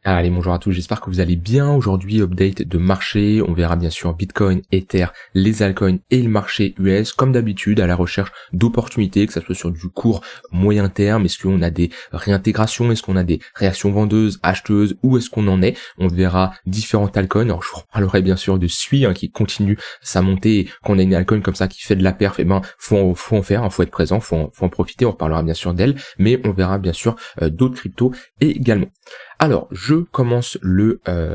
Allez, bonjour à tous, j'espère que vous allez bien. Aujourd'hui, update de marché. On verra bien sûr Bitcoin, Ether, les altcoins et le marché US, comme d'habitude, à la recherche d'opportunités, que ça soit sur du court, moyen terme. Est-ce qu'on a des réintégrations? Est-ce qu'on a des réactions vendeuses, acheteuses? Où est-ce qu'on en est? On verra différents altcoins. Alors, je vous parlerai bien sûr de SUI, qui continue sa montée. Et quand on a une altcoin comme ça qui fait de la perf, faut en faire, faut être présent, faut en profiter. On reparlera bien sûr d'elle, mais on verra bien sûr d'autres cryptos également. Alors, je commence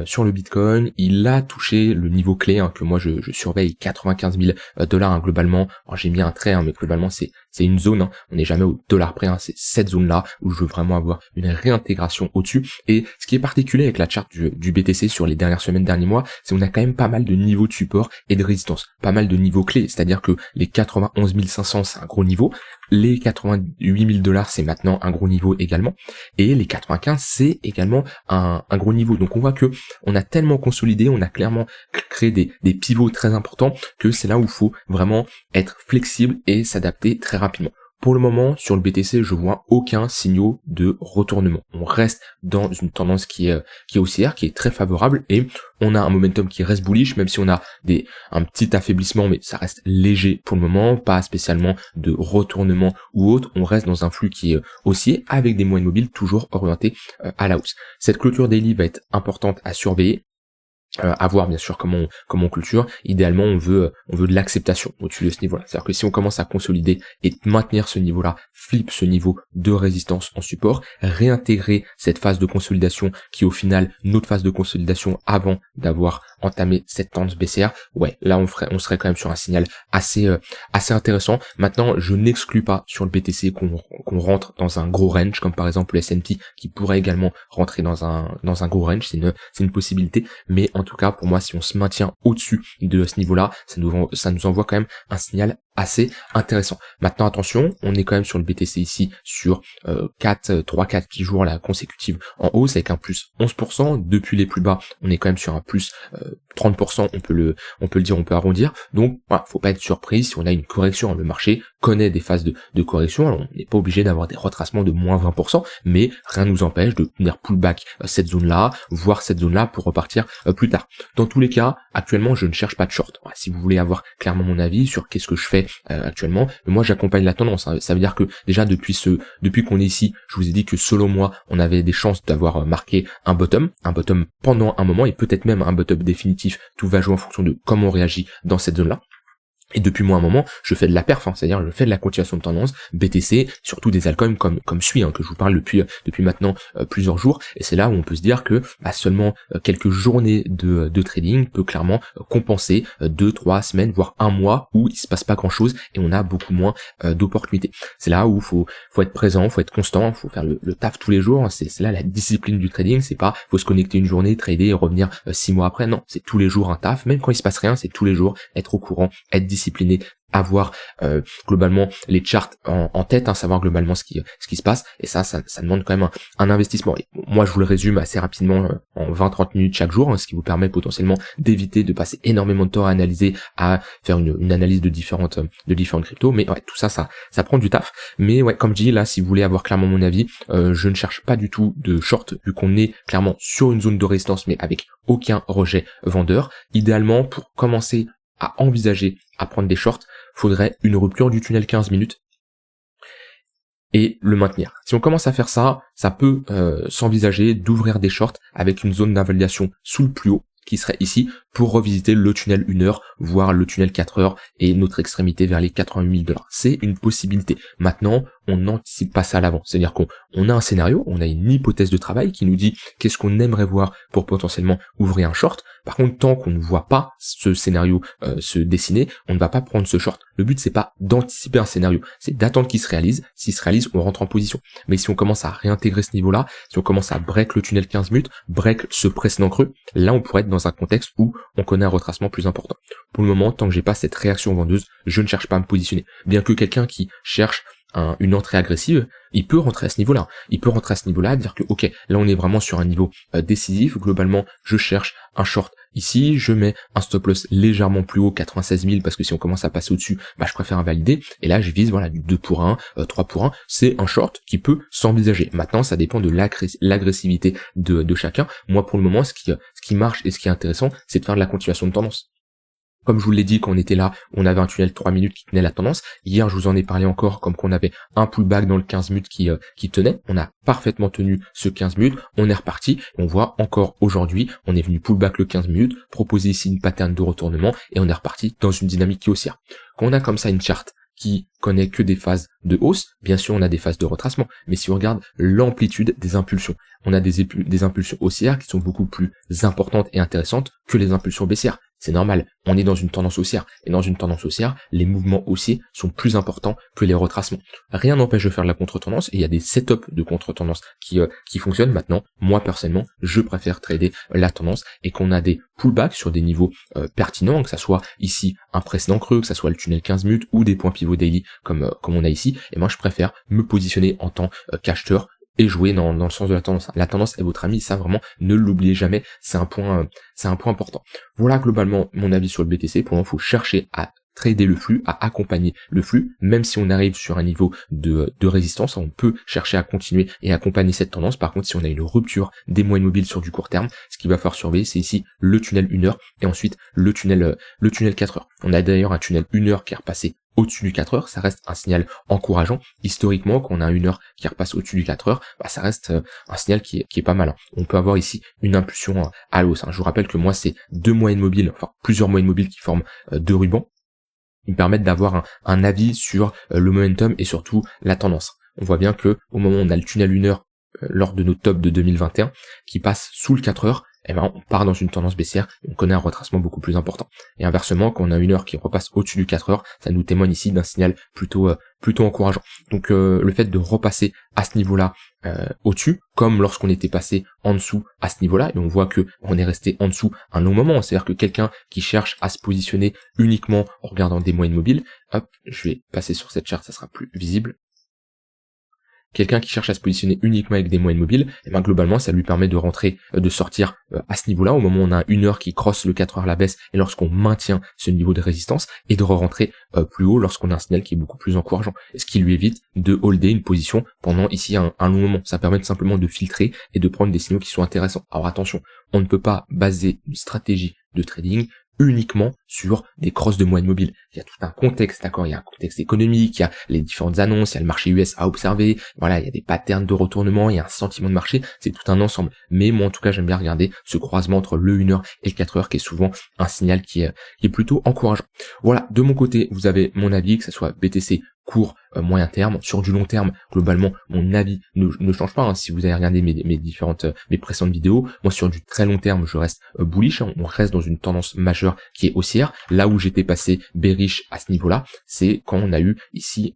sur le Bitcoin. Il a touché le niveau clé que moi je surveille, 95 000 dollars globalement. Alors j'ai mis un trait, mais globalement c'est une zone. On n'est jamais au dollar près. C'est cette zone-là où je veux vraiment avoir une réintégration au-dessus. Et ce qui est particulier avec la charte du BTC sur les dernières semaines, derniers mois, c'est qu'on a quand même pas mal de niveaux de support et de résistance, pas mal de niveaux clés. C'est-à-dire que les 91 500 c'est un gros niveau. Les 88 000 dollars c'est maintenant un gros niveau également. Et les 95 c'est également un gros niveau. Donc on voit que on a tellement consolidé, on a clairement créé des pivots très importants que c'est là où il faut vraiment être flexible et s'adapter très rapidement. Pour le moment, sur le BTC, je vois aucun signal de retournement. On reste dans une tendance qui est haussière, qui est très favorable, et on a un momentum qui reste bullish, même si on a un petit affaiblissement, mais ça reste léger pour le moment, pas spécialement de retournement ou autre. On reste dans un flux qui est haussier, avec des moyennes mobiles toujours orientés à la hausse. Cette clôture daily va être importante à surveiller. À voir bien sûr comment on clôture. Idéalement on veut de l'acceptation au-dessus de ce niveau-là. C'est-à-dire que si on commence à consolider et maintenir ce niveau-là, flip ce niveau de résistance en support, réintégrer cette phase de consolidation qui est au final notre phase de consolidation avant d'avoir entamé cette tendance baissière, ouais, là on serait quand même sur un signal assez intéressant. Maintenant, je n'exclus pas sur le BTC qu'on rentre dans un gros range, comme par exemple le S&P qui pourrait également rentrer dans un gros range, c'est une possibilité, mais en tout cas pour moi si on se maintient au-dessus de ce niveau-là, ça nous envoie quand même un signal assez intéressant. Maintenant attention, on est quand même sur le BTC ici sur 3-4 petits jours là consécutifs en hausse avec un plus 11%. Depuis les plus bas, on est quand même sur un plus 30%, on peut le dire, on peut arrondir. Donc voilà, faut pas être surpris si on a une correction. Le marché connaît des phases de correction, alors on n'est pas obligé d'avoir des retracements de moins 20%, mais rien ne nous empêche de venir pullback cette zone-là, voire cette zone-là pour repartir plus tard. Dans tous les cas, actuellement, je ne cherche pas de short. Voilà, si vous voulez avoir clairement mon avis sur qu'est-ce que je fais actuellement, mais moi j'accompagne la tendance. Ça veut dire que déjà depuis qu'on est ici, je vous ai dit que selon moi, on avait des chances d'avoir marqué un bottom pendant un moment et peut-être même un bottom définitif. Tout va jouer en fonction de comment on réagit dans cette zone-là. Et depuis moi un moment, je fais de la perf, c'est-à-dire je fais de la continuation de tendance, BTC, surtout des altcoins comme SUI, que je vous parle depuis maintenant plusieurs jours, et c'est là où on peut se dire que seulement quelques journées de trading peut clairement compenser 2-3 semaines, voire un mois où il se passe pas grand-chose et on a beaucoup moins d'opportunités. C'est là où faut être présent, faut être constant, faut faire le taf tous les jours, c'est là la discipline du trading, c'est pas faut se connecter une journée, trader et revenir 6 mois après, non, c'est tous les jours un taf, même quand il se passe rien, c'est tous les jours être au courant, être discipliné, avoir globalement les charts en tête, savoir globalement ce qui se passe, et ça demande quand même un investissement. Et moi je vous le résume assez rapidement en 20-30 minutes chaque jour, ce qui vous permet potentiellement d'éviter de passer énormément de temps à analyser, à faire une analyse de différentes cryptos, mais ouais, tout ça prend du taf. Mais ouais, comme je dis là, si vous voulez avoir clairement mon avis, je ne cherche pas du tout de short vu qu'on est clairement sur une zone de résistance mais avec aucun rejet vendeur. Idéalement, pour commencer à envisager à prendre des shorts, faudrait une rupture du tunnel 15 minutes et le maintenir. Si on commence à faire ça, ça peut s'envisager d'ouvrir des shorts avec une zone d'invalidation sous le plus haut qui serait ici pour revisiter le tunnel 1 heure, voire le tunnel 4 heures et notre extrémité vers les 88 000 dollars. C'est une possibilité. Maintenant, on n'anticipe pas ça à l'avance. C'est-à-dire qu'on a un scénario, on a une hypothèse de travail qui nous dit qu'est-ce qu'on aimerait voir pour potentiellement ouvrir un short. Par contre, tant qu'on ne voit pas ce scénario se dessiner, on ne va pas prendre ce short. Le but, c'est pas d'anticiper un scénario, c'est d'attendre qu'il se réalise. S'il se réalise, on rentre en position. Mais si on commence à réintégrer ce niveau-là, si on commence à break le tunnel 15 minutes, break ce précédent creux, là, on pourrait être dans un contexte où on connaît un retracement plus important. Pour le moment, tant que j'ai pas cette réaction vendeuse, je ne cherche pas à me positionner. Bien que quelqu'un qui cherche une entrée agressive, il peut rentrer à ce niveau-là. Il peut rentrer à ce niveau-là, dire que ok, là on est vraiment sur un niveau décisif. Globalement, je cherche un short ici, je mets un stop loss légèrement plus haut, 96 000, parce que si on commence à passer au-dessus, je préfère invalider. Et là, je vise voilà du 2 pour 1, 3 pour 1. C'est un short qui peut s'envisager. Maintenant, ça dépend de l'agressivité de chacun. Moi, pour le moment, ce qui marche et ce qui est intéressant, c'est de faire de la continuation de tendance. Comme je vous l'ai dit, quand on était là, on avait un tunnel de 3 minutes qui tenait la tendance. Hier, je vous en ai parlé encore, comme qu'on avait un pullback dans le 15 minutes qui tenait. On a parfaitement tenu ce 15 minutes. On est reparti. On voit encore aujourd'hui, on est venu pullback le 15 minutes, proposer ici une pattern de retournement et on est reparti dans une dynamique qui est haussière. Quand on a comme ça une charte qui connaît que des phases de hausse, bien sûr on a des phases de retracement, mais si on regarde l'amplitude des impulsions, on a des impulsions haussières qui sont beaucoup plus importantes et intéressantes que les impulsions baissières. C'est normal, on est dans une tendance haussière, et dans une tendance haussière, les mouvements haussiers sont plus importants que les retracements. Rien n'empêche de faire de la contre-tendance, et il y a des setups de contre-tendance qui fonctionnent maintenant. Moi personnellement, je préfère trader la tendance, et qu'on a des pullbacks sur des niveaux pertinents, que ça soit ici un précédent creux, que ça soit le tunnel 15 minutes, ou des points pivots daily comme on a ici, et moi je préfère me positionner en tant qu'acheteur, et jouer dans le sens de la tendance. La tendance est votre ami, ça vraiment, ne l'oubliez jamais, c'est un point important. Voilà globalement mon avis sur le BTC. Pour l'instant, il faut chercher à trader le flux, à accompagner le flux, même si on arrive sur un niveau de résistance, on peut chercher à continuer et accompagner cette tendance. Par contre, si on a une rupture des moyennes mobiles sur du court terme, ce qu'il va falloir surveiller, c'est ici le tunnel 1 heure et ensuite le tunnel 4 heures. On a d'ailleurs un tunnel 1 heure qui est repassé au-dessus du 4 heures, ça reste un signal encourageant. Historiquement, quand on a 1 heure qui repasse au-dessus du 4 heures, ça reste un signal qui est pas mal. On peut avoir ici une impulsion à l'hausse. Je vous rappelle que moi, c'est plusieurs moyennes mobiles qui forment deux rubans. Ils me permettent d'avoir un avis sur le momentum et surtout la tendance. On voit bien que au moment où on a le tunnel 1 heure lors de nos tops de 2021 qui passe sous le 4 heures, on part dans une tendance baissière, on connaît un retracement beaucoup plus important. Et inversement, quand on a 1 heure qui repasse au-dessus du 4 heures, ça nous témoigne ici d'un signal plutôt encourageant. Donc le fait de repasser à ce niveau-là au-dessus, comme lorsqu'on était passé en dessous à ce niveau-là, et on voit que on est resté en dessous un long moment, c'est-à-dire que quelqu'un qui cherche à se positionner uniquement en regardant des moyennes mobiles, hop, je vais passer sur cette charte, ça sera plus visible. Quelqu'un qui cherche à se positionner uniquement avec des moyennes mobiles, globalement ça lui permet de rentrer, de sortir à ce niveau-là, au moment où on a 1 heure qui crosse le 4 heures à la baisse, et lorsqu'on maintient ce niveau de résistance, et de re-rentrer plus haut lorsqu'on a un signal qui est beaucoup plus encourageant, ce qui lui évite de holder une position pendant ici un long moment. Ça permet tout simplement de filtrer et de prendre des signaux qui sont intéressants. Alors attention, on ne peut pas baser une stratégie de trading uniquement sur des crosses de moyennes mobiles. Il y a tout un contexte, d'accord, il y a un contexte économique, il y a les différentes annonces, il y a le marché US à observer, voilà, il y a des patterns de retournement, il y a un sentiment de marché, c'est tout un ensemble. Mais moi en tout cas j'aime bien regarder ce croisement entre le 1 heure et le 4 heures qui est souvent un signal qui est plutôt encourageant. Voilà, de mon côté, vous avez mon avis, que ce soit BTC court, moyen terme. Sur du long terme, globalement, mon avis ne change pas. Si vous avez regardé mes précédentes vidéos, moi sur du très long terme, je reste bullish. On reste dans une tendance majeure qui est haussière. Là où j'étais passé bearish à ce niveau-là, c'est quand on a eu ici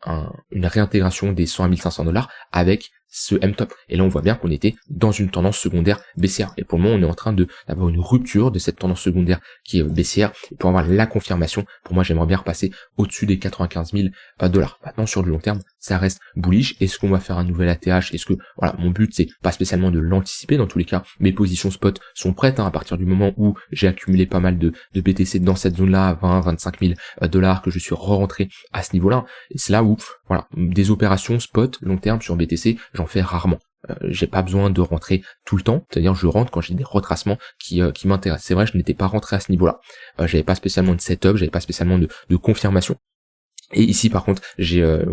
une réintégration des 100 à 1500 $ avec ce M-top. Et là, on voit bien qu'on était dans une tendance secondaire baissière. Et pour le moment, on est en train d'avoir une rupture de cette tendance secondaire qui est baissière. Et pour avoir la confirmation, pour moi, j'aimerais bien repasser au-dessus des 95 000 $. Maintenant, sur du long terme, ça reste bullish. Est-ce qu'on va faire un nouvel ATH? Est-ce que, voilà, mon but, c'est pas spécialement de l'anticiper. Dans tous les cas, mes positions spot sont prêtes, à partir du moment où j'ai accumulé pas mal de BTC dans cette zone-là, 20, 25 000 $, que je suis re-rentré à ce niveau-là. Et c'est là où, voilà, des opérations spot, long terme sur BTC, j'en fais rarement. J'ai pas besoin de rentrer tout le temps, c'est-à-dire je rentre quand j'ai des retracements qui m'intéressent. C'est vrai, je n'étais pas rentré à ce niveau-là. J'avais pas spécialement de setup, j'avais pas spécialement de confirmation. Et ici par contre, je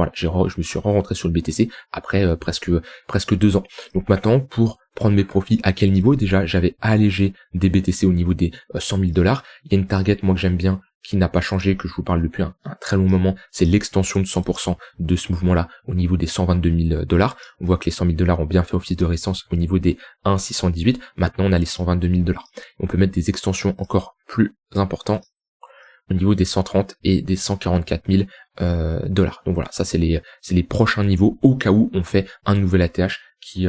me suis rentré sur le BTC après presque 2 ans. Donc maintenant, pour prendre mes profits, à quel niveau? Déjà, j'avais allégé des BTC au niveau des 100 000 $. Il y a une target, moi, que j'aime bien, qui n'a pas changé, que je vous parle depuis un très long moment, c'est l'extension de 100% de ce mouvement-là au niveau des 122 000 $. On voit que les 100 000 $ ont bien fait office de résistance au niveau des 1,618. Maintenant, on a les 122 000 $. On peut mettre des extensions encore plus importantes au niveau des 130 et des 144 000 $. Donc voilà, ça c'est les prochains niveaux au cas où on fait un nouvel ATH qui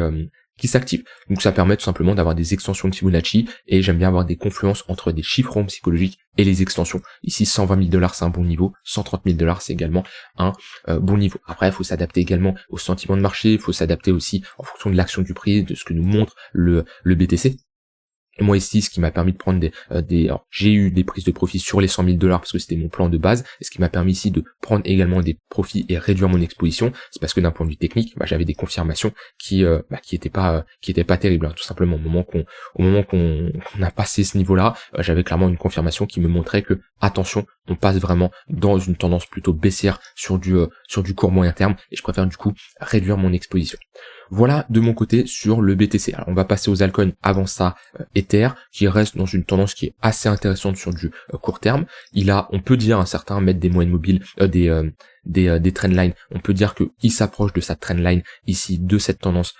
s'active. Donc ça permet tout simplement d'avoir des extensions de Fibonacci, et j'aime bien avoir des confluences entre des chiffres ronds psychologiques et les extensions. Ici, 120 000 $, c'est un bon niveau, 130 000 $, c'est également un bon niveau. Après, il faut s'adapter également au sentiment de marché, il faut s'adapter aussi en fonction de l'action du prix, de ce que nous montre le BTC. Et moi ici, ce qui m'a permis de prendre alors, j'ai eu des prises de profit sur les 100 000 $ parce que c'était mon plan de base, et ce qui m'a permis ici de prendre également des profits et réduire mon exposition, c'est parce que d'un point de vue technique, j'avais des confirmations qui étaient pas terribles, hein. Tout simplement, au moment qu'on a passé ce niveau-là, j'avais clairement une confirmation qui me montrait que, attention, on passe vraiment dans une tendance plutôt baissière sur du court moyen terme, et je préfère du coup réduire mon exposition. Voilà de mon côté sur le BTC. Alors on va passer aux altcoins avant ça, Ether, qui reste dans une tendance qui est assez intéressante sur du court terme. On peut dire, un certain mettre des moyennes mobiles, des trendlines, on peut dire qu'il s'approche de sa trendline ici, de cette tendance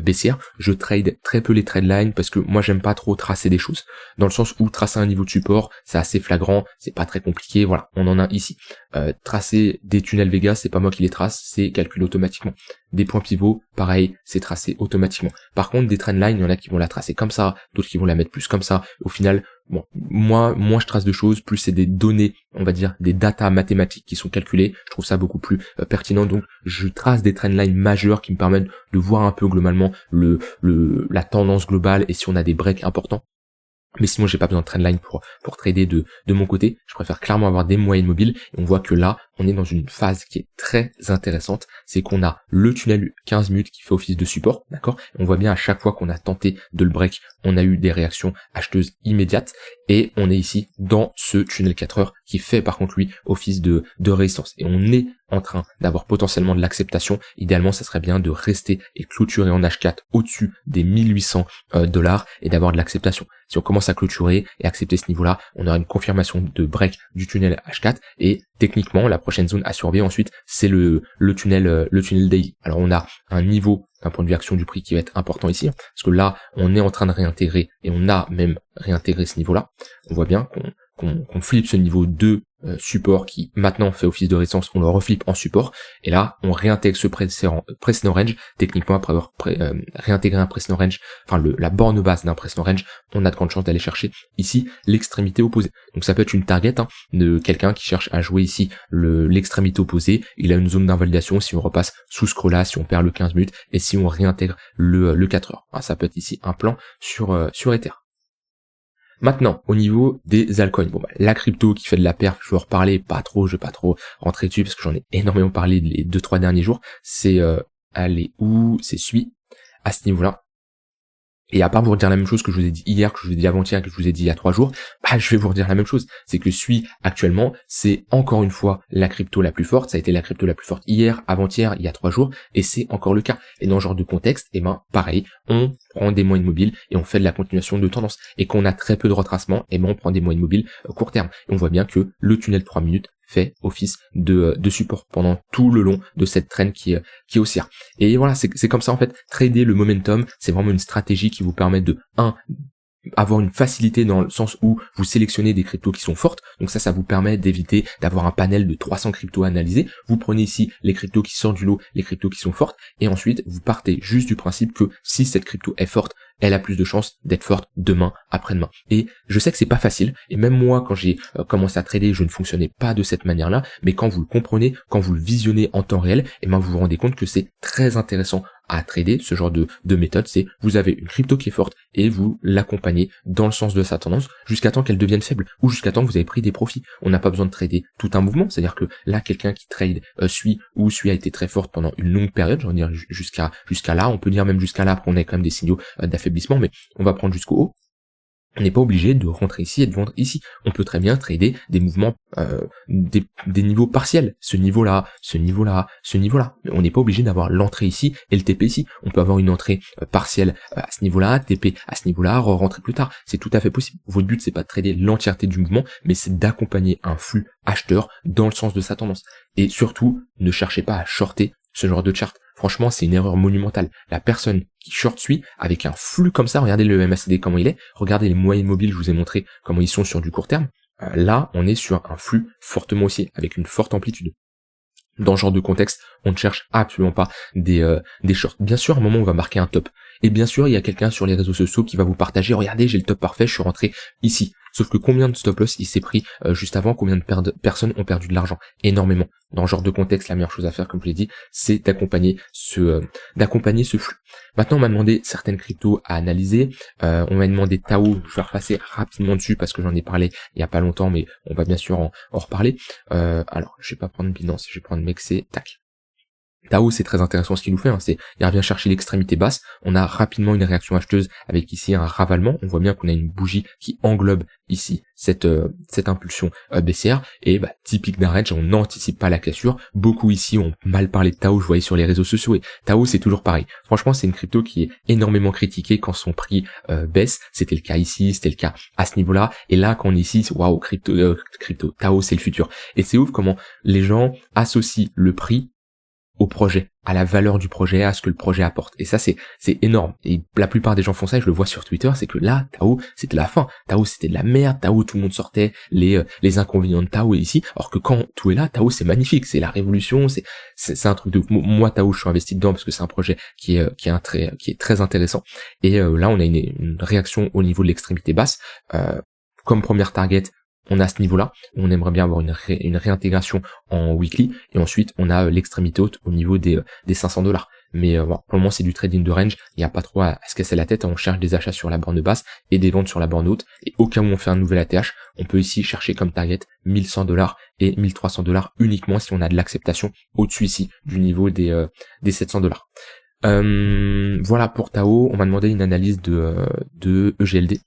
baissière. Je trade très peu les trendlines parce que moi j'aime pas trop tracer des choses, dans le sens où tracer un niveau de support c'est assez flagrant, c'est pas très compliqué, voilà, on en a ici. Tracer des tunnels Vega, c'est pas moi qui les trace, c'est calculé automatiquement. Des points pivots, pareil, c'est tracé automatiquement. Par contre, des trendlines, il y en a qui vont la tracer comme ça, d'autres qui vont la mettre plus comme ça. Au final, bon, moi je trace de choses, plus c'est des données, on va dire, des datas mathématiques qui sont calculées, je trouve ça beaucoup plus pertinent. Donc, je trace des trendlines majeures qui me permettent de voir un peu globalement la tendance globale et si on a des breaks importants. Mais sinon, j'ai pas besoin de trendline pour trader de mon côté. Je préfère clairement avoir des moyennes mobiles. Et on voit que là, on est dans une phase qui est très intéressante. C'est qu'on a le tunnel 15 minutes qui fait office de support, d'accord? On voit bien à chaque fois qu'on a tenté de le break, on a eu des réactions acheteuses immédiates. Et on est ici dans ce tunnel 4 heures qui fait par contre lui office de résistance. Et on est en train d'avoir potentiellement de l'acceptation. Idéalement, ça serait bien de rester et clôturer en H4 au-dessus des 1800 $ et d'avoir de l'acceptation. Si on commence à clôturer et accepter ce niveau-là, on aura une confirmation de break du tunnel H4, et techniquement, la prochaine zone à surveiller ensuite, c'est le tunnel daily. Alors on a un niveau d'un point de vue action du prix qui va être important ici, hein, parce que là, on est en train de réintégrer, et on a même réintégré ce niveau-là. On voit bien qu'on flippe ce niveau 2 support qui maintenant fait office de résistance, on le reflippe en support, et là on réintègre ce précédent range. Techniquement, après avoir réintégré un précédent range, enfin la borne basse d'un précédent range, on a de grandes chances d'aller chercher ici l'extrémité opposée. Donc ça peut être une target de quelqu'un qui cherche à jouer ici l'extrémité opposée. Il a une zone d'invalidation si on repasse sous ce creux là, si on perd le 15 minutes et si on réintègre le 4 heures. Alors, ça peut être ici un plan sur Ether. Maintenant, au niveau des altcoins, la crypto qui fait de la perf, je vais en reparler, je vais pas trop rentrer dessus parce que j'en ai énormément parlé les 2-3 derniers jours, c'est c'est SUI à ce niveau-là. Et à part vous redire la même chose que je vous ai dit hier, que je vous ai dit avant-hier, que je vous ai dit il y a 3 jours, je vais vous redire la même chose. C'est que SUI, actuellement, c'est encore une fois la crypto la plus forte. Ça a été la crypto la plus forte hier, avant-hier, il y a 3 jours, et c'est encore le cas. Et dans ce genre de contexte, pareil, on prend des moyennes mobiles et on fait de la continuation de tendance. Et qu'on a très peu de retracement, on prend des moyennes mobiles court terme. Et on voit bien que le tunnel 3 minutes fait office de support pendant tout le long de cette traîne qui est haussière. Et voilà, c'est comme ça en fait. Trader le momentum, c'est vraiment une stratégie qui vous permet de avoir une facilité dans le sens où vous sélectionnez des cryptos qui sont fortes. Donc ça vous permet d'éviter d'avoir un panel de 300 cryptos à analyser. Vous prenez ici les cryptos qui sortent du lot, les cryptos qui sont fortes, et ensuite vous partez juste du principe que si cette crypto est forte, elle a plus de chances d'être forte demain, après-demain. Et je sais que c'est pas facile, et même moi, quand j'ai commencé à trader, je ne fonctionnais pas de cette manière-là, mais quand vous le comprenez, quand vous le visionnez en temps réel, vous vous rendez compte que c'est très intéressant à trader. Ce genre de méthode, c'est vous avez une crypto qui est forte et vous l'accompagnez dans le sens de sa tendance jusqu'à temps qu'elle devienne faible, ou jusqu'à temps que vous avez pris des profits. On n'a pas besoin de trader tout un mouvement, c'est-à-dire que là, quelqu'un qui trade SUI a été très forte pendant une longue période, j'en dire jusqu'à là, on peut dire même jusqu'à là, après on a quand même des signaux d'affaiblissement, mais on va prendre jusqu'au haut. On n'est pas obligé de rentrer ici et de vendre ici. On peut très bien trader des mouvements, des niveaux partiels. Ce niveau-là, ce niveau-là, ce niveau-là. Mais on n'est pas obligé d'avoir l'entrée ici et le TP ici. On peut avoir une entrée partielle à ce niveau-là, TP à ce niveau-là, rentrer plus tard. C'est tout à fait possible. Votre but, c'est pas de trader l'entièreté du mouvement, mais c'est d'accompagner un flux acheteur dans le sens de sa tendance. Et surtout, ne cherchez pas à shorter ce genre de chart. Franchement, c'est une erreur monumentale. La personne qui short SUI avec un flux comme ça, regardez le MACD comment il est, regardez les moyennes mobiles, je vous ai montré comment ils sont sur du court terme. Là, on est sur un flux fortement haussier, avec une forte amplitude. Dans ce genre de contexte, on ne cherche absolument pas des shorts. Bien sûr, à un moment, on va marquer un top. Et bien sûr, il y a quelqu'un sur les réseaux sociaux qui va vous partager, regardez, j'ai le top parfait, je suis rentré ici. Sauf que combien de stop loss il s'est pris juste avant, combien de personnes ont perdu de l'argent? Énormément. Dans ce genre de contexte, la meilleure chose à faire, comme je l'ai dit, c'est d'accompagner ce flux. Maintenant, on m'a demandé certaines cryptos à analyser. On m'a demandé Tao, je vais repasser rapidement dessus parce que j'en ai parlé il y a pas longtemps, mais on va bien sûr en reparler. Alors, je vais pas prendre Binance, je vais prendre Mexc, tac. Tao, c'est très intéressant ce qu'il nous fait, il revient chercher l'extrémité basse, on a rapidement une réaction acheteuse avec ici un ravalement, on voit bien qu'on a une bougie qui englobe ici cette impulsion baissière, et typique d'un range, on n'anticipe pas la cassure, beaucoup ici ont mal parlé de Tao, je voyais sur les réseaux sociaux, et Tao c'est toujours pareil, franchement c'est une crypto qui est énormément critiquée quand son prix baisse, c'était le cas ici, c'était le cas à ce niveau-là, et là quand on est ici, waouh, crypto, Tao c'est le futur, et c'est ouf comment les gens associent le prix au projet, à la valeur du projet, à ce que le projet apporte. Et ça, c'est énorme. Et la plupart des gens font ça, et je le vois sur Twitter, c'est que là, Tao, c'était la fin. Tao, c'était de la merde. Tao, tout le monde sortait les inconvénients de Tao ici. Alors que quand tout est là, Tao, c'est magnifique. C'est la révolution. C'est un truc de ouf. Moi, Tao, je suis investi dedans parce que c'est un projet qui est très intéressant. Et là, on a une réaction au niveau de l'extrémité basse. Comme première target, on a ce niveau-là, on aimerait bien avoir une réintégration en weekly, et ensuite on a l'extrémité haute au niveau des $500. Mais bon, pour le moment c'est du trading de range, il n'y a pas trop à se casser la tête, on cherche des achats sur la borne basse et des ventes sur la borne haute, et au cas où on fait un nouvel ATH, on peut ici chercher comme target $1100 et $1300 uniquement si on a de l'acceptation au-dessus ici du niveau des $700. Voilà pour Tao, on m'a demandé une analyse de EGLD.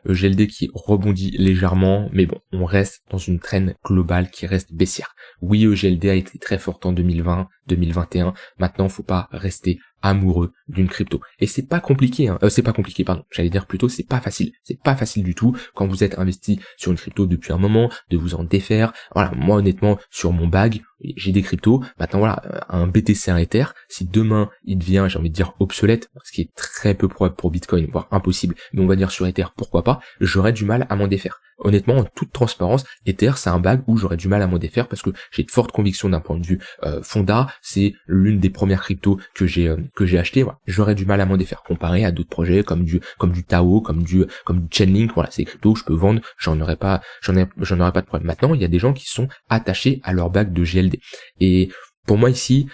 EGLD qui rebondit légèrement, mais bon, on reste dans une trend globale qui reste baissière. Oui, EGLD a été très forte en 2020, 2021. Maintenant, faut pas rester amoureux d'une crypto. Et c'est pas compliqué, j'allais dire plutôt, c'est pas facile. C'est pas facile du tout quand vous êtes investi sur une crypto depuis un moment, de vous en défaire. Voilà, moi honnêtement, sur mon bag, j'ai des cryptos. Maintenant voilà, un BTC, un Ether, si demain il devient, j'ai envie de dire obsolète, ce qui est très peu probable pour Bitcoin, voire impossible, mais on va dire sur Ether, pourquoi pas, j'aurais du mal à m'en défaire. Honnêtement, en toute transparence, Ether, c'est un bag où j'aurais du mal à m'en défaire parce que j'ai de fortes convictions d'un point de vue fonda. C'est l'une des premières cryptos que j'ai acheté. Voilà. J'aurais du mal à m'en défaire comparé à d'autres projets comme du Tao, comme du Chainlink. Voilà, c'est des cryptos que je peux vendre. J'en aurais pas de problème. Maintenant, il y a des gens qui sont attachés à leur bag de GLD. Et pour moi ici,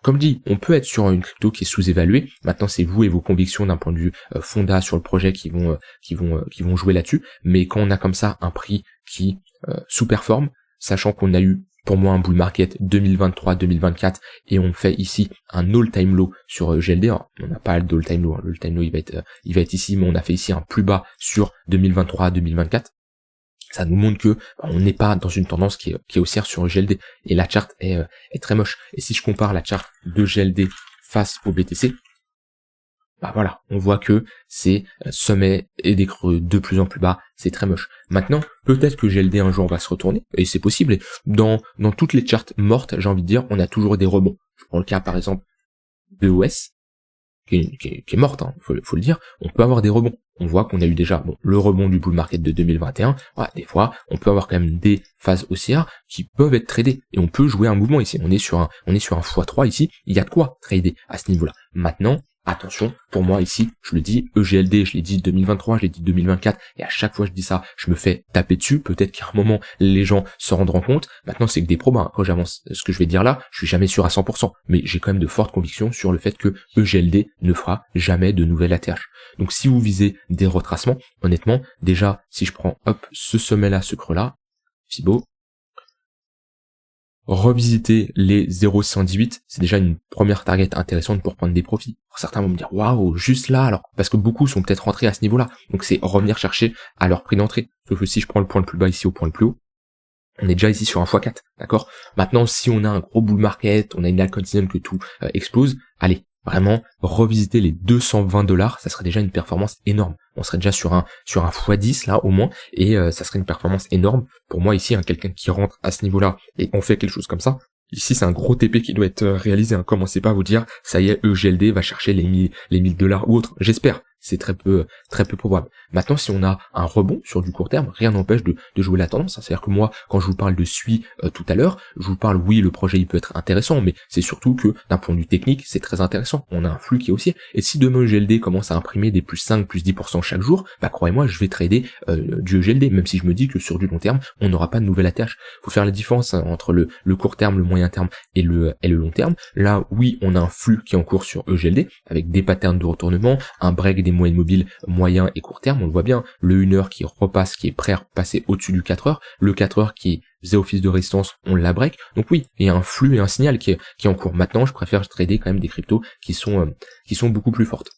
comme dit, on peut être sur une crypto qui est sous-évaluée. Maintenant, c'est vous et vos convictions d'un point de vue fonda sur le projet qui vont jouer là-dessus. Mais quand on a comme ça un prix qui sous-performe, sachant qu'on a eu pour moi un bull market 2023-2024 et on fait ici un all-time low sur GLD. Alors, on n'a pas d'all-time low. L'all-time low il va être ici, mais on a fait ici un plus bas sur 2023-2024. Ça nous montre que on n'est pas dans une tendance qui est haussière sur GLD. Et la charte est très moche. Et si je compare la charte de GLD face au BTC, voilà, on voit que c'est sommet et des creux de plus en plus bas, c'est très moche. Maintenant, peut-être que GLD un jour va se retourner, et c'est possible. Et dans toutes les charts mortes, j'ai envie de dire, on a toujours des rebonds. Je prends le cas par exemple de EOS, qui est morte, faut le dire, on peut avoir des rebonds. On voit qu'on a eu déjà le rebond du bull market de 2021. Voilà, des fois, on peut avoir quand même des phases haussières qui peuvent être tradées. Et on peut jouer un mouvement ici. On est sur un x3 ici. Il y a de quoi trader à ce niveau-là. Maintenant, attention, pour moi ici, je le dis, EGLD, je l'ai dit 2023, je l'ai dit 2024, et à chaque fois je dis ça, je me fais taper dessus, peut-être qu'à un moment, les gens se rendront compte. Maintenant, c'est que des probas, quand j'avance ce que je vais dire là, je suis jamais sûr à 100%, mais j'ai quand même de fortes convictions sur le fait que EGLD ne fera jamais de nouvelle ATH. Donc si vous visez des retracements, honnêtement, déjà, si je prends, ce sommet-là, ce creux-là, Fibo, revisiter les 0,118, c'est déjà une première target intéressante pour prendre des profits. Certains vont me dire, waouh, juste là, alors, parce que beaucoup sont peut-être rentrés à ce niveau-là. Donc c'est revenir chercher à leur prix d'entrée. Sauf que si je prends le point le plus bas ici au point le plus haut, on est déjà ici sur un x4, d'accord? Maintenant, si on a un gros bull market, on a une altcoin season que tout explose, allez, vraiment, revisiter les $220, ça serait déjà une performance énorme. On serait déjà sur un x10 là au moins, et ça serait une performance énorme. Pour moi ici, quelqu'un qui rentre à ce niveau-là et on fait quelque chose comme ça, ici c'est un gros TP qui doit être réalisé. Commencez pas à vous dire, ça y est, EGLD va chercher les $1000 ou autre. J'espère. c'est très peu probable. Maintenant, si on a un rebond sur du court terme, rien n'empêche de jouer la tendance. C'est-à-dire que moi, quand je vous parle de SUI tout à l'heure, je vous parle, oui, le projet il peut être intéressant, mais c'est surtout que d'un point de vue technique, c'est très intéressant. On a un flux qui est haussier. Et si demain EGLD commence à imprimer des plus 5, plus 10% chaque jour, bah croyez-moi, je vais trader du EGLD, même si je me dis que sur du long terme, on n'aura pas de nouvelle ATH. Faut faire la différence entre le court terme, le moyen terme et le long terme. Là, oui, on a un flux qui est en cours sur EGLD, avec des patterns de retournement, un break des moyennes mobiles moyen et court terme, on le voit bien, le 1 heure qui repasse, qui est prêt à repasser au-dessus du 4 heures, le 4 heures qui faisait office de résistance, on la break. Donc oui, il y a un flux et un signal qui est en cours. Maintenant, je préfère trader quand même des cryptos qui sont beaucoup plus fortes.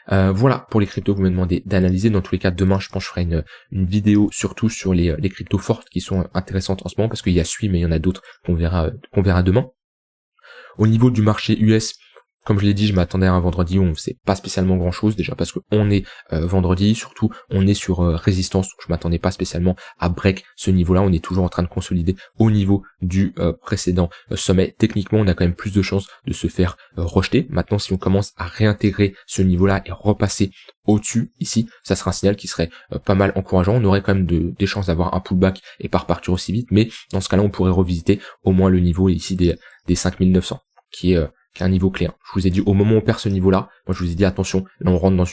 Voilà pour les cryptos que vous me demandez d'analyser. Dans tous les cas, demain, je pense que je ferai une vidéo surtout sur les cryptos fortes qui sont intéressantes en ce moment, parce qu'il y a SUI, mais il y en a d'autres qu'on verra demain. Au niveau du marché US, comme je l'ai dit, je m'attendais à un vendredi où on ne sait pas spécialement grand chose, déjà parce qu'on est vendredi, surtout on est sur résistance, donc je m'attendais pas spécialement à break ce niveau-là, on est toujours en train de consolider au niveau du précédent sommet. Techniquement, on a quand même plus de chances de se faire rejeter. Maintenant, si on commence à réintégrer ce niveau-là et repasser au-dessus, ici, ça sera un signal qui serait pas mal encourageant. On aurait quand même des chances d'avoir un pullback et pas repartir aussi vite, mais dans ce cas-là, on pourrait revisiter au moins le niveau ici des 5900, qui est un niveau clé. Je vous ai dit, au moment où on perd ce niveau-là, moi je vous ai dit attention, là on rentre dans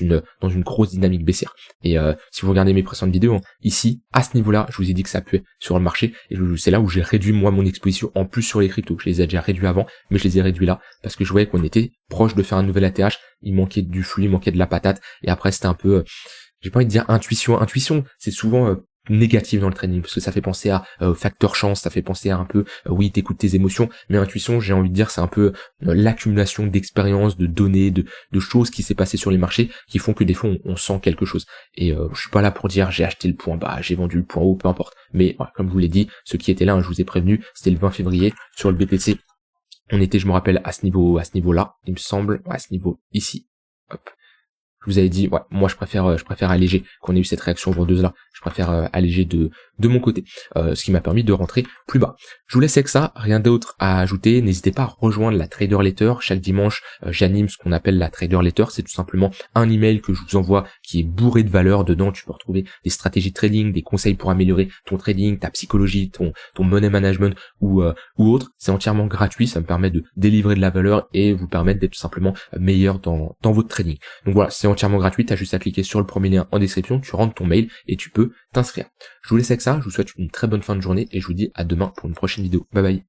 une grosse dynamique baissière. Et si vous regardez mes précédentes vidéos, ici, à ce niveau-là, je vous ai dit que ça puait sur le marché, et c'est là où j'ai réduit moi mon exposition, en plus sur les cryptos. Je les ai déjà réduits avant, mais je les ai réduits là, parce que je voyais qu'on était proche de faire un nouvel ATH, il manquait du flux, il manquait de la patate, et après c'était un peu, j'ai pas envie de dire intuition, c'est souvent négatif dans le trading, parce que ça fait penser à facteur chance, ça fait penser à un peu oui, t'écoutes tes émotions, mais intuition, j'ai envie de dire, c'est un peu l'accumulation d'expériences, de données, de choses qui s'est passé sur les marchés qui font que des fois on sent quelque chose. Et je suis pas là pour dire j'ai acheté le point bas, j'ai vendu le point haut, peu importe, mais voilà, comme je vous l'ai dit, ceux qui étaient là, je vous ai prévenu, c'était le 20 février sur le BTC, on était, je me rappelle, à ce niveau là, il me semble, à ce niveau ici, hop. Je vous avais dit, ouais, moi je préfère alléger, qu'on ait eu cette réaction vendeuse là, je préfère alléger de mon côté, ce qui m'a permis de rentrer plus bas. Je vous laisse avec ça, rien d'autre à ajouter, n'hésitez pas à rejoindre la Trader Letter, chaque dimanche j'anime ce qu'on appelle la Trader Letter, c'est tout simplement un email que je vous envoie qui est bourré de valeur. Dedans tu peux retrouver des stratégies de trading, des conseils pour améliorer ton trading, ta psychologie, ton money management ou autre, c'est entièrement gratuit, ça me permet de délivrer de la valeur et vous permettre d'être tout simplement meilleur dans votre trading. Donc voilà, c'est entièrement gratuit, t'as juste à cliquer sur le premier lien en description, tu rentres ton mail et tu peux t'inscrire. Je vous laisse avec ça, je vous souhaite une très bonne fin de journée et je vous dis à demain pour une prochaine vidéo. Bye bye.